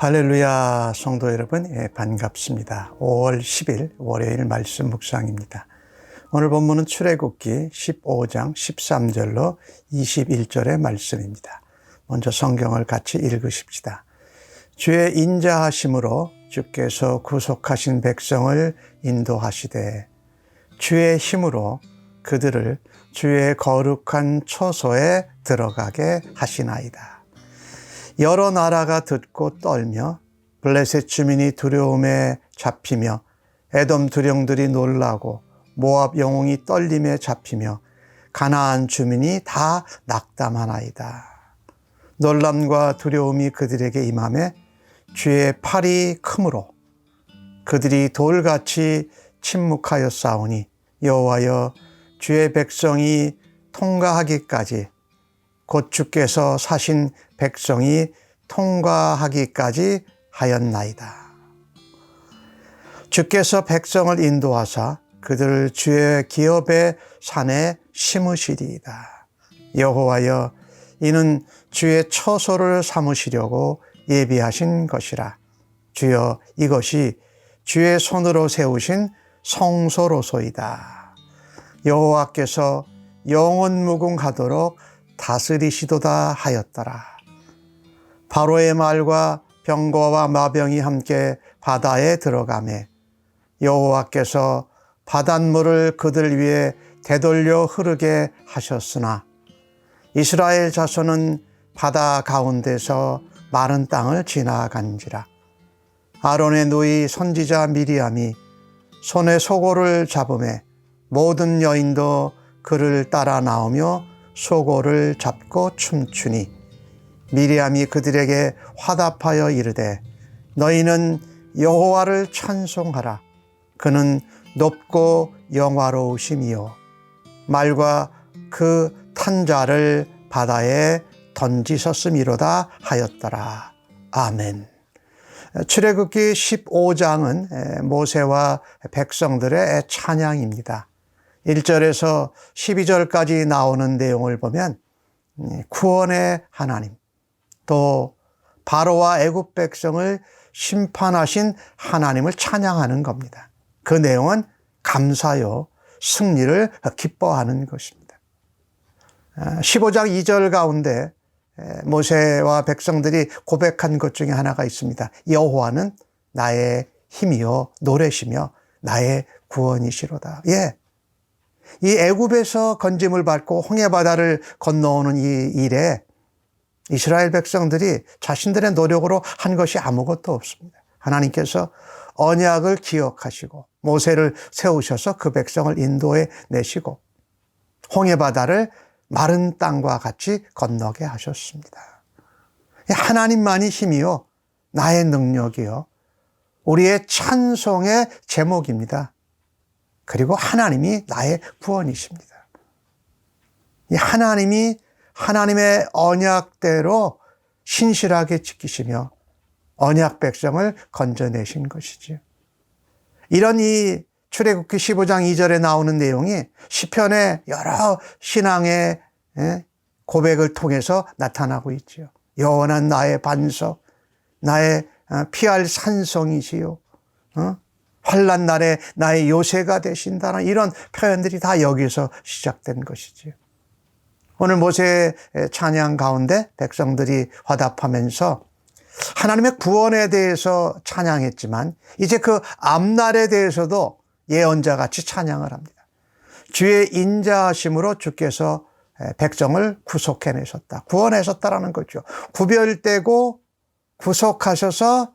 할렐루야, 성도 여러분, 반갑습니다. 5월 10일 월요일 말씀 묵상입니다. 오늘 본문은 출애굽기 15장 13절로 21절의 말씀입니다. 먼저 성경을 같이 읽으십시다. 주의 인자하심으로 주께서 구속하신 백성을 인도하시되 주의 힘으로 그들을 주의 거룩한 처소에 들어가게 하시나이다. 여러 나라가 듣고 떨며 블레셋 주민이 두려움에 잡히며 에돔 두령들이 놀라고 모압 영웅이 떨림에 잡히며 가나안 주민이 다 낙담하나이다. 놀람과 두려움이 그들에게 임하매 주의 팔이 크므로 그들이 돌같이 침묵하였사오니 여호와여 주의 백성이 통과하기까지 곧 주께서 사신 백성이 통과하기까지 하였나이다. 주께서 백성을 인도하사 그들을 주의 기업의 산에 심으시리이다. 여호와여 이는 주의 처소를 삼으시려고 예비하신 것이라. 주여 이것이 주의 손으로 세우신 성소로소이다. 여호와께서 영원무궁하도록 다스리시도다 하였더라. 바로의 말과 병거와 마병이 함께 바다에 들어가매 여호와께서 바닷물을 그들 위에 되돌려 흐르게 하셨으나 이스라엘 자손은 바다 가운데서 마른 땅을 지나간지라. 아론의 누이 선지자 미리암이 손에 소고를 잡음에 모든 여인도 그를 따라 나오며 소고를 잡고 춤추니 미리암이 그들에게 화답하여 이르되 너희는 여호와를 찬송하라. 그는 높고 영화로우심이요 말과 그 탄 자를 바다에 던지셨음이로다 하였더라. 아멘. 출애굽기 15장은 모세와 백성들의 찬양입니다. 1절에서 12절까지 나오는 내용을 보면 구원의 하나님, 또 바로와 애굽 백성을 심판하신 하나님을 찬양하는 겁니다. 그 내용은 감사요, 승리를 기뻐하는 것입니다. 15장 2절 가운데 모세와 백성들이 고백한 것 중에 하나가 있습니다. 여호와는 나의 힘이요 노래시며 나의 구원이시로다. 이 애굽에서 건짐을 받고 홍해바다를 건너오는 이 일에 이스라엘 백성들이 자신들의 노력으로 한 것이 아무것도 없습니다. 하나님께서 언약을 기억하시고 모세를 세우셔서 그 백성을 인도해 내시고 홍해바다를 마른 땅과 같이 건너게 하셨습니다. 하나님만이 힘이요 나의 능력이요 우리의 찬송의 제목입니다. 그리고 하나님이 나의 구원이십니다. 이 하나님이 하나님의 언약대로 신실하게 지키시며 언약 백성을 건져내신 것이지요. 이런 이 출애굽기 15장 2절에 나오는 내용이 시편의 여러 신앙의 고백을 통해서 나타나고 있지요. 영원한 나의 반석, 나의 피할 산성이시요. 환난 날에 나의 요새가 되신다는 이런 표현들이 다 여기서 시작된 것이지요. 오늘 모세의 찬양 가운데 백성들이 화답하면서 하나님의 구원에 대해서 찬양했지만 이제 그 앞날에 대해서도 예언자같이 찬양을 합니다. 주의 인자하심으로 주께서 백성을 구속해내셨다. 구원하셨다라는 거죠. 구별되고 구속하셔서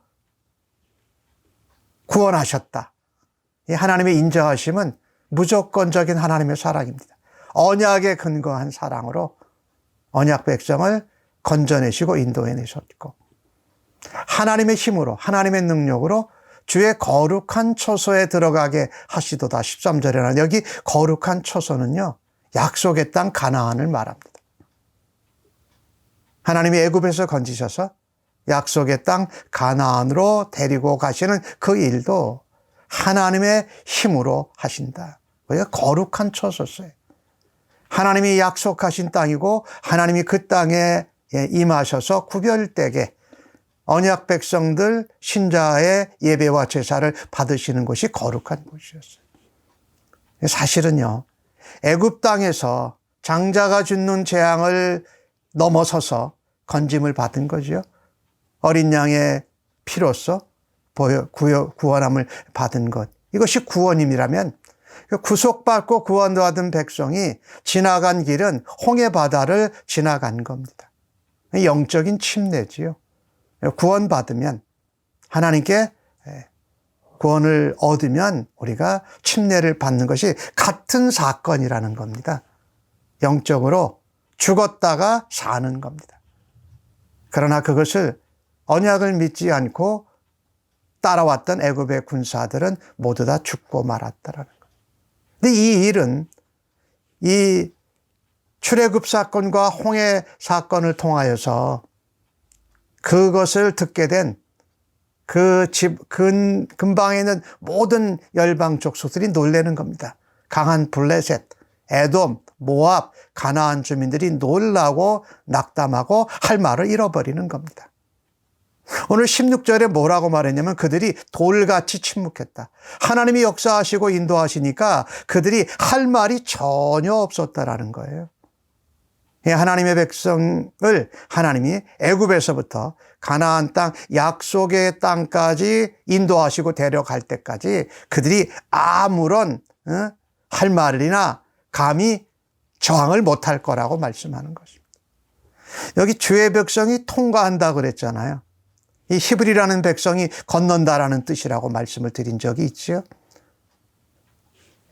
구원하셨다. 이 하나님의 인자하심은 무조건적인 하나님의 사랑입니다. 언약에 근거한 사랑으로 언약 백성을 건져내시고 인도해내셨고 하나님의 힘으로 하나님의 능력으로 주의 거룩한 처소에 들어가게 하시도다. 13절에는 여기 거룩한 처소는요 약속의 땅 가나안을 말합니다. 하나님이 애굽에서 건지셔서 약속의 땅 가나안으로 데리고 가시는 그 일도 하나님의 힘으로 하신다. 그게 거룩한 처소였어요. 하나님이 약속하신 땅이고 하나님이 그 땅에 임하셔서 구별되게 언약 백성들 신자의 예배와 제사를 받으시는 곳이 거룩한 곳이었어요. 사실은요, 애굽 땅에서 장자가 죽는 재앙을 넘어서서 건짐을 받은 거죠. 어린 양의 피로써 구원함을 받은 것. 이것이 구원임이라면 구속받고 구원받은 백성이 지나간 길은 홍해 바다를 지나간 겁니다. 영적인 침례지요. 구원받으면, 하나님께 구원을 얻으면 우리가 침례를 받는 것이 같은 사건이라는 겁니다. 영적으로 죽었다가 사는 겁니다. 그러나 그것을 언약을 믿지 않고 따라왔던 애굽의 군사들은 모두 다 죽고 말았다라는 거예요. 근데 이 일은 이 출애굽 사건과 홍해 사건을 통하여서 그것을 듣게 된 그 집 근방에 있는 모든 열방 족속들이 놀라는 겁니다. 강한 블레셋, 에돔, 모압, 가나안 주민들이 놀라고 낙담하고 할 말을 잃어버리는 겁니다. 오늘 16절에 뭐라고 말했냐면 그들이 돌같이 침묵했다. 하나님이 역사하시고 인도하시니까 그들이 할 말이 전혀 없었다라는 거예요. 하나님의 백성을 하나님이 애굽에서부터 가나안 땅, 약속의 땅까지 인도하시고 데려갈 때까지 그들이 아무런 할 말이나 감히 저항을 못할 거라고 말씀하는 것입니다. 여기 주의 백성이 통과한다 그랬잖아요. 이 히브리라는 백성이 건넌다라는 뜻이라고 말씀을 드린 적이 있죠.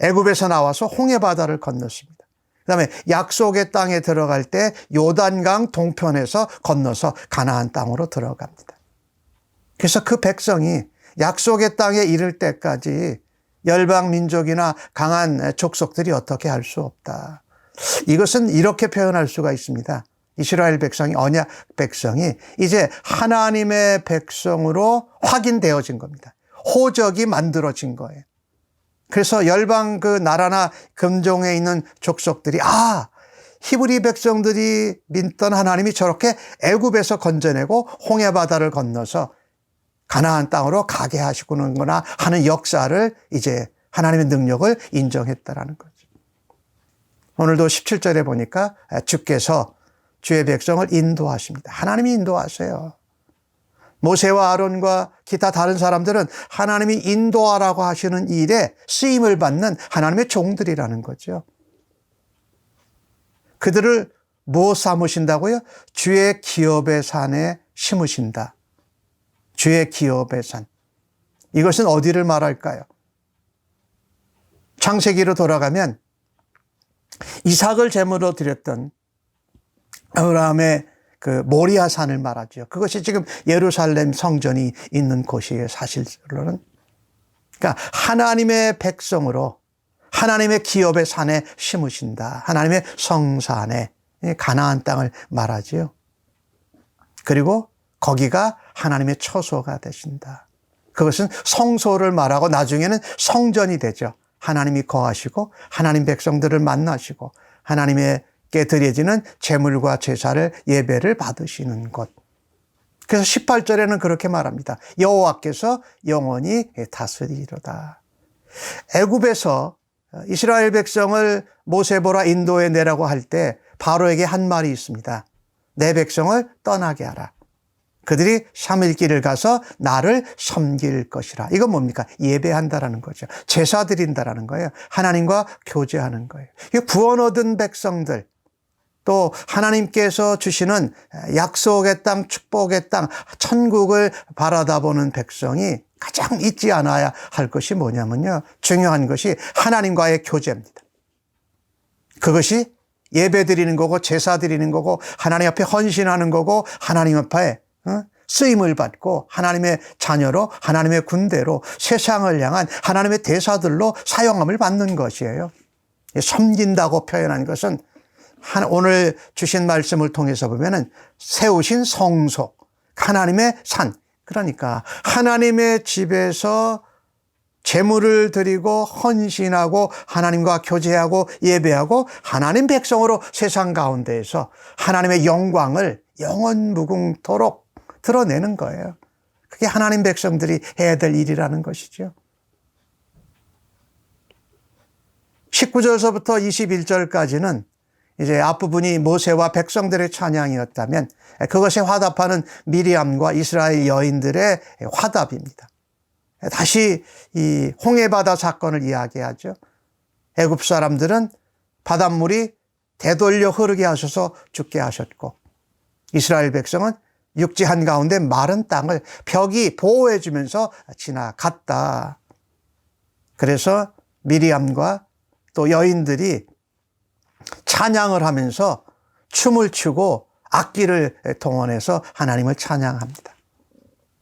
애굽에서 나와서 홍해 바다를 건넜습니다. 그다음에 약속의 땅에 들어갈 때 요단강 동편에서 건너서 가나안 땅으로 들어갑니다. 그래서 그 백성이 약속의 땅에 이를 때까지 열방 민족이나 강한 족속들이 어떻게 할 수 없다. 이것은 이렇게 표현할 수가 있습니다. 이스라엘 백성이, 언약 백성이 이제 하나님의 백성으로 확인되어진 겁니다. 호적이 만들어진 거예요. 그래서 열방 그 나라나 금종에 있는 족속들이 히브리 백성들이 믿던 하나님이 저렇게 애굽에서 건져내고 홍해 바다를 건너서 가나안 땅으로 가게 하시구나 하는 역사를 이제 하나님의 능력을 인정했다라는 거죠. 오늘도 17절에 보니까 주께서 주의 백성을 인도하십니다. 하나님이 인도하세요. 모세와 아론과 기타 다른 사람들은 하나님이 인도하라고 하시는 일에 쓰임을 받는 하나님의 종들이라는 거죠. 그들을 무엇 삼으신다고요? 주의 기업의 산에 심으신다. 주의 기업의 산. 이것은 어디를 말할까요? 창세기로 돌아가면 이삭을 제물로 드렸던 아브라함의 그 모리아 산을 말하죠. 그것이 지금 예루살렘 성전이 있는 곳이에요, 사실로는. 그러니까 하나님의 백성으로 하나님의 기업의 산에 심으신다. 하나님의 성산에, 가나안 땅을 말하지요. 그리고 거기가 하나님의 처소가 되신다. 그것은 성소를 말하고 나중에는 성전이 되죠. 하나님이 거하시고 하나님 백성들을 만나시고 하나님께 드려지는 제물과 제사를 예배를 받으시는 것. 그래서 18절에는 그렇게 말합니다. 여호와께서 영원히 다스리리로다. 애굽에서 이스라엘 백성을 모세보라 인도에 내라고 할 때 바로에게 한 말이 있습니다. 내 백성을 떠나게 하라. 그들이 3일 길을 가서 나를 섬길 것이라. 이건 뭡니까? 예배한다라는 거죠. 제사 드린다라는 거예요. 하나님과 교제하는 거예요. 구원 얻은 백성들, 또 하나님께서 주시는 약속의 땅, 축복의 땅, 천국을 바라다보는 백성이 가장 잊지 않아야 할 것이 뭐냐면요, 중요한 것이 하나님과의 교제입니다. 그것이 예배 드리는 거고 제사 드리는 거고 하나님 앞에 헌신하는 거고 하나님 앞에 쓰임을 받고 하나님의 자녀로, 하나님의 군대로, 세상을 향한 하나님의 대사들로 사용함을 받는 것이에요. 섬긴다고 표현한 것은 오늘 주신 말씀을 통해서 보면은 세우신 성소, 하나님의 산, 그러니까 하나님의 집에서 제물을 드리고 헌신하고 하나님과 교제하고 예배하고 하나님 백성으로 세상 가운데에서 하나님의 영광을 영원 무궁토록 드러내는 거예요. 그게 하나님 백성들이 해야 될 일이라는 것이죠. 19절서부터 21절까지는 이제 앞부분이 모세와 백성들의 찬양이었다면 그것에 화답하는 미리암과 이스라엘 여인들의 화답입니다. 다시 이 홍해바다 사건을 이야기하죠. 애굽 사람들은 바닷물이 되돌려 흐르게 하셔서 죽게 하셨고, 이스라엘 백성은 육지 한가운데 마른 땅을 벽이 보호해 주면서 지나갔다. 그래서 미리암과 또 여인들이 찬양을 하면서 춤을 추고 악기를 동원해서 하나님을 찬양합니다.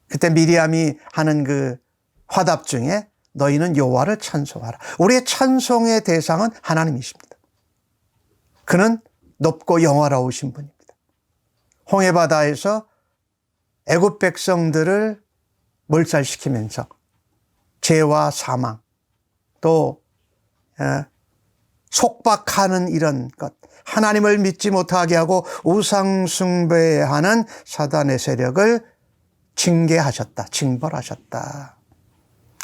그때 미리암이 하는 그 화답 중에 너희는 여호와를 찬송하라. 우리의 찬송의 대상은 하나님이십니다. 그는 높고 영화로우신 분입니다. 홍해바다에서 애굽 백성들을 몰살시키면서 죄와 사망, 또 속박하는 이런 것, 하나님을 믿지 못하게 하고 우상 숭배하는 사단의 세력을 징계하셨다, 징벌하셨다.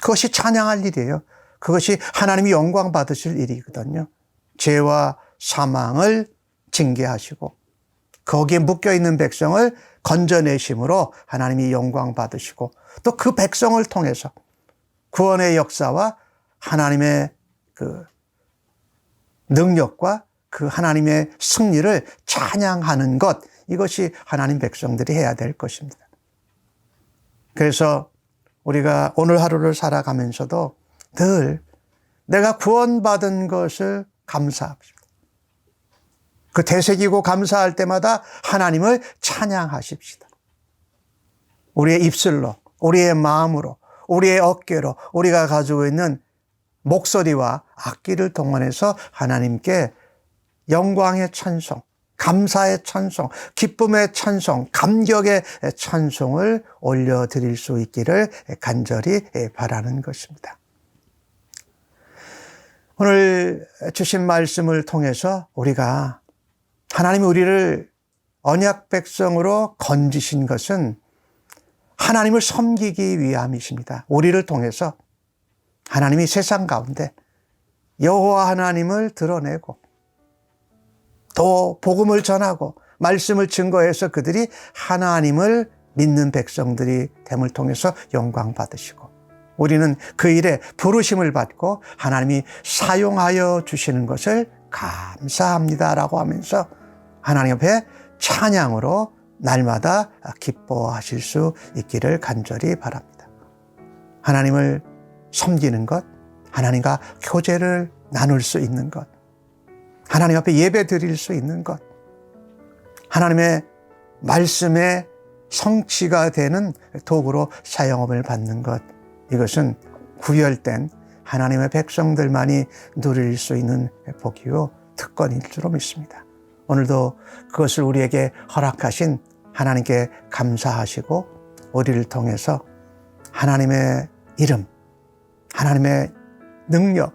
그것이 찬양할 일이에요. 그것이 하나님이 영광 받으실 일이거든요. 죄와 사망을 징계하시고 거기에 묶여있는 백성을 건져내심으로 하나님이 영광 받으시고, 또 그 백성을 통해서 구원의 역사와 하나님의 그 능력과 그 하나님의 승리를 찬양하는 것, 이것이 하나님 백성들이 해야 될 것입니다. 그래서 우리가 오늘 하루를 살아가면서도 늘 내가 구원받은 것을 감사합시다. 그 되새기고 감사할 때마다 하나님을 찬양하십시다. 우리의 입술로, 우리의 마음으로, 우리의 어깨로 우리가 가지고 있는 목소리와 악기를 동원해서 하나님께 영광의 찬송, 감사의 찬송, 기쁨의 찬송, 감격의 찬송을 올려드릴 수 있기를 간절히 바라는 것입니다. 오늘 주신 말씀을 통해서 우리가 하나님이 우리를 언약 백성으로 건지신 것은 하나님을 섬기기 위함이십니다. 우리를 통해서 하나님이 세상 가운데 여호와 하나님을 드러내고 또 복음을 전하고 말씀을 증거해서 그들이 하나님을 믿는 백성들이 됨을 통해서 영광 받으시고, 우리는 그 일에 부르심을 받고 하나님이 사용하여 주시는 것을 감사합니다라고 하면서 하나님 앞에 찬양으로 날마다 기뻐하실 수 있기를 간절히 바랍니다. 하나님을 섬기는 것, 하나님과 교제를 나눌 수 있는 것, 하나님 앞에 예배 드릴 수 있는 것, 하나님의 말씀의 성취가 되는 도구로 사용함을 받는 것, 이것은 구별된 하나님의 백성들만이 누릴 수 있는 복이요 특권일 줄로 믿습니다. 오늘도 그것을 우리에게 허락하신 하나님께 감사하시고 우리를 통해서 하나님의 이름, 하나님의 능력,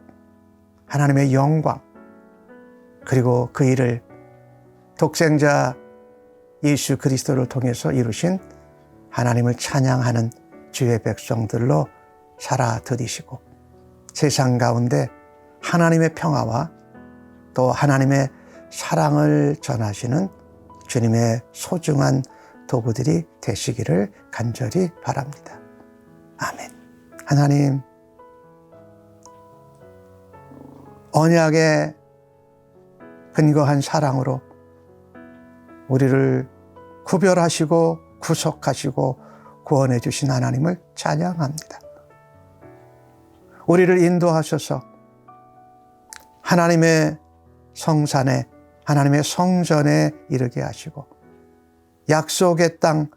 하나님의 영광, 그리고 그 일을 독생자 예수 그리스도를 통해서 이루신 하나님을 찬양하는 주의 백성들로 살아드리시고, 세상 가운데 하나님의 평화와 또 하나님의 사랑을 전하시는 주님의 소중한 도구들이 되시기를 간절히 바랍니다. 아멘. 하나님, 언약에 근거한 사랑으로 우리를 구별하시고 구속하시고 구원해 주신 하나님을 찬양합니다. 우리를 인도하셔서 하나님의 성산에, 하나님의 성전에 이르게 하시고 약속의 땅,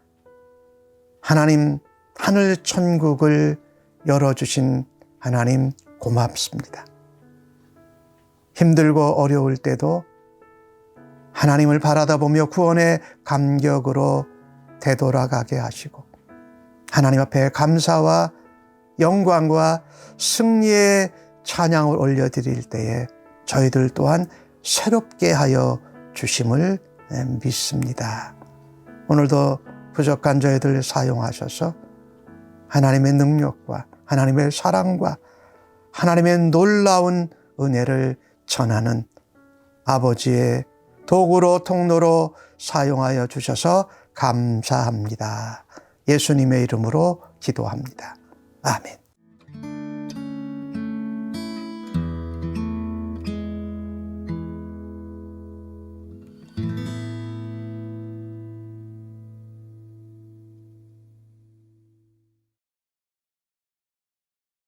하나님 하늘 천국을 열어주신 하나님 고맙습니다. 힘들고 어려울 때도 하나님을 바라다 보며 구원의 감격으로 되돌아가게 하시고 하나님 앞에 감사와 영광과 승리의 찬양을 올려드릴 때에 저희들 또한 새롭게 하여 주심을 믿습니다. 오늘도 부족한 저희들 사용하셔서 하나님의 능력과 하나님의 사랑과 하나님의 놀라운 은혜를 전하는 아버지의 도구로 통로로 사용하여 주셔서 감사합니다. 예수님의 이름으로 기도합니다. 아멘.